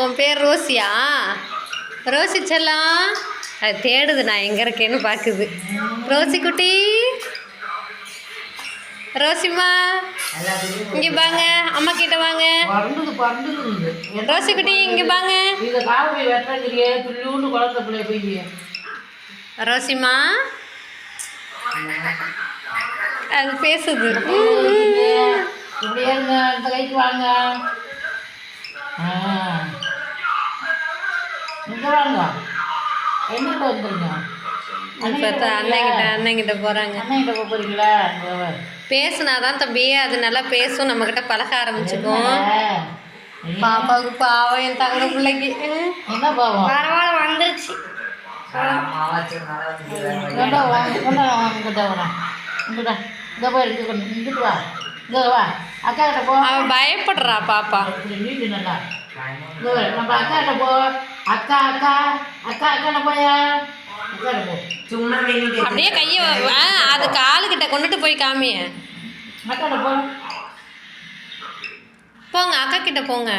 உன் பேர் ரோசியா? ரோசி செல்லம் அது தேடுது, நான் எங்கே இருக்கேன்னு பார்க்குது. ரோசி குட்டி, ரோசிம்மா இங்கே வாங்க, அம்மா கிட்ட வாங்க. ரோசி குட்டி இங்கே வாங்க. ரோசிம்மா அது பேசுது. அண்ணங்கிட்ட போறாங்க. பேசுனாதான் தம்பி அது நல்லா பேசும், நம்ம கிட்ட பழக ஆரம்பிச்சுக்கும். பாப்பாவுக்கு பாவம், என் தங்க பிள்ளைக்கு என்ன பாவம் பரவாயில்ல வந்துருச்சு. அவன் பயப்படுறா பாப்பா. நம்ம அக்கா கிட்ட போ. அக்கா அக்கா அக்கா அக்கா போயா சும்மா அப்படியே கையை அது காலுக்கிட்ட கொண்டுட்டு போய் காமிய. அக்கா போ, போங்க அக்கா கிட்ட போங்க.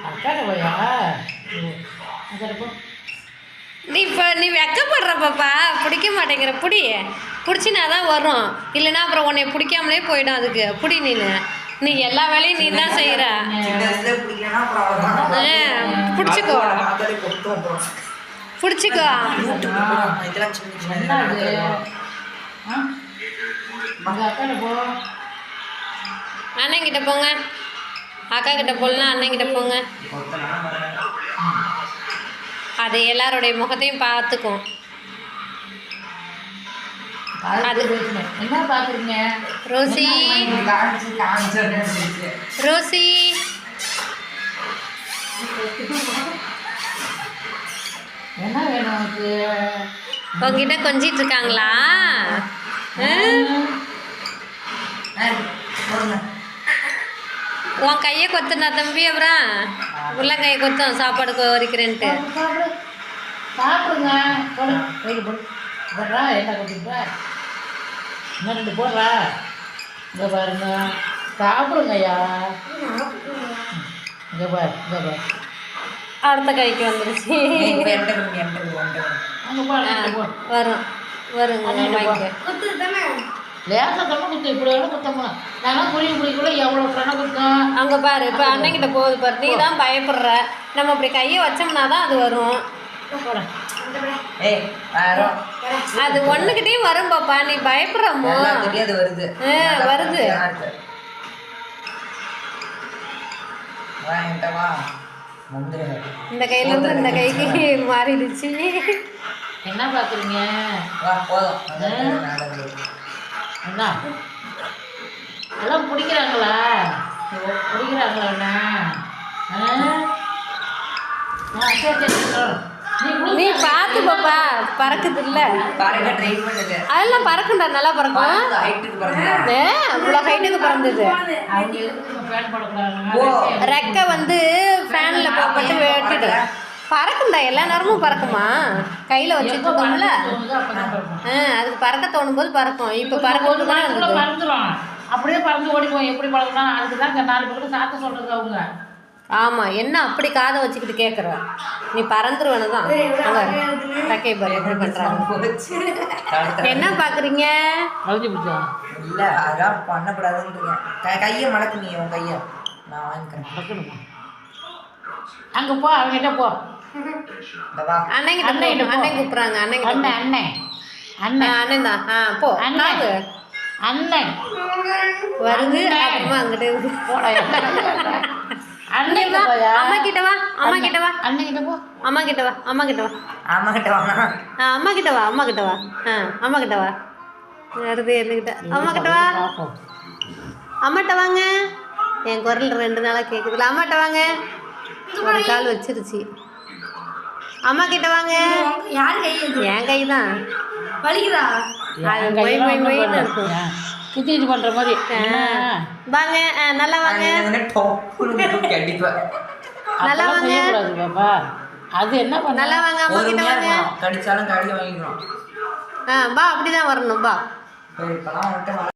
அக்கா போயா அக்கா போ. நீ வெக்கப்படுற பாப்பா, பிடிக்க மாட்டேங்கிற. பிடிச்சினாதான் வரும், இல்லைன்னா அப்புறம் உன்னை பிடிக்காமலே போயிடும். அதுக்கு பிடி, நீ எல்லா வேலையும் நீ தான் செய்கிற. பிடிச்சிக்கோ பிடிச்சிக்கோ. அண்ணன் கிட்ட போங்க, அக்கா கிட்ட போகலாம், அண்ணன் கிட்ட போங்க. அது எல்லாருடைய முகத்தையும் பார்த்துக்கும். என்ன பாக்குறீங்க ரோசி? ரோசி என்ன வேணும் உனக்கு? உங்ககிட்ட கொஞ்சிட்டு இருக்காங்களா? உன் கையை கொத்துனா தம்பி, அப்புறம் உள்ளங்கையை கொத்தும் சாப்பாடு வரைக்கிறேன்ட்டு. சாப்பிடுங்க, போடுறா என்ன கொடுத்துட்டா இன்னும் 2 போடுறா. இங்கே பாருங்க, சாப்பிடுங்கய்யா. இங்கே பாரு, இங்கே பாரு, அடுத்த கைக்கு வந்துருச்சு. வரும் வருங்க. லேசாக கண்ணை குத்து, இப்படி வேணும் குத்தம்மா. நாங்கள் புரியுக்குள்ள எவ்வளோ கண்ணை குத்தோம். அங்கே பாரு, இப்போ அண்ணங்கிட்ட போகுது பாரு. நீ தான் பயப்படுற. நம்ம இப்படி கையை வச்சோம்னா தான் அது வரும். அது ஒண்ணுகிட்டயும் வரும் பாப்பா, நீ பயப்படுறமோ? வருது வருது. இந்த கையில இருந்து இந்த கைக்கு மாறிடுச்சு. என்ன பாக்குறீங்க? என்ன எல்லாம் பிடிக்கிறாங்களா? பிடிக்கிறாங்களா? நீ பார்த்து பாப்பா, பறக்குது இல்ல? அதெல்லாம் பறக்குண்டா, நல்லா பறக்கும். இவ்வளோ ஹைட்டுக்கு பறந்தது. ரெக்கை வந்து ஃபேனில் போட்டு வெட்டிடு. பறக்குண்டா, எல்லா நேரமும் பறக்குமா? கையில் வச்சுட்டு இருக்கோம்ல, அதுக்கு பறக்க தோணும் போது பறக்கும். இப்போ பறக்கிறது தான் பறந்துடும், அப்படியே பறந்து ஓடிப்போம். எப்படி பறக்கணும்? அதுக்கு தான் 4 பேருக்கு சாத்த சொல்கிறது அவங்க. ஆமாம், என்ன அப்படி காதை வச்சுக்கிட்டு கேட்குற? நீ பறந்துருவனு தான். ரெக்கை பாரு எப்படி பண்ணுறாங்க. என்ன பார்க்குறீங்க? இல்லை, அதான் பண்ணக்கூடாதுன்னு கையை மடக்கு. நீ உன் கையை நான் வாங்கிக்கிறேன். மடக்கணுமா? அங்கே போ, அவங்ககிட்ட போ. அண்ணன் அண்ணன் கூப்பிட்றாங்க. அண்ணன் அண்ணன் அண்ணன் அண்ணன் தான். போ அண்ணன் அண்ணன் வருது. அப்புறமா அங்கிட்ட போட. அம்மா கிட்ட வா, அம்மா கிட்ட வா, அண்ணன் கிட்ட போ. அம்மா கிட்ட வா, அம்மா கிட்ட வா, அம்மா கிட்ட வா, அம்மா கிட்ட வா, அம்மா கிட்ட வா, அம்மா கிட்ட வா. வருது என்கிட்ட. அம்மா கிட்ட வா, அம்மாட்ட வாங்க. என் குரல் 2 நாளாக கேட்குதுல. அம்மாட்ட வாங்க. ஒரு கால் வச்சிருச்சு. அம்மா கிட்ட வாங்க. என் கை தான் வலிக்குதா? அது மொய் மொய் மொய்னு இருக்கும். கிச்சடி பண்ணுற மாதிரி வாங்க. நல்லா வாங்க, நல்லா வாங்க. பாப்பா அது என்ன பண்ண? நல்லா வாங்க, அம்மா கிட்ட வாங்க. கடிச்சாலும் கடி வாங்கிக்கிறோம். பா, அப்படிதான் வரணும். பா.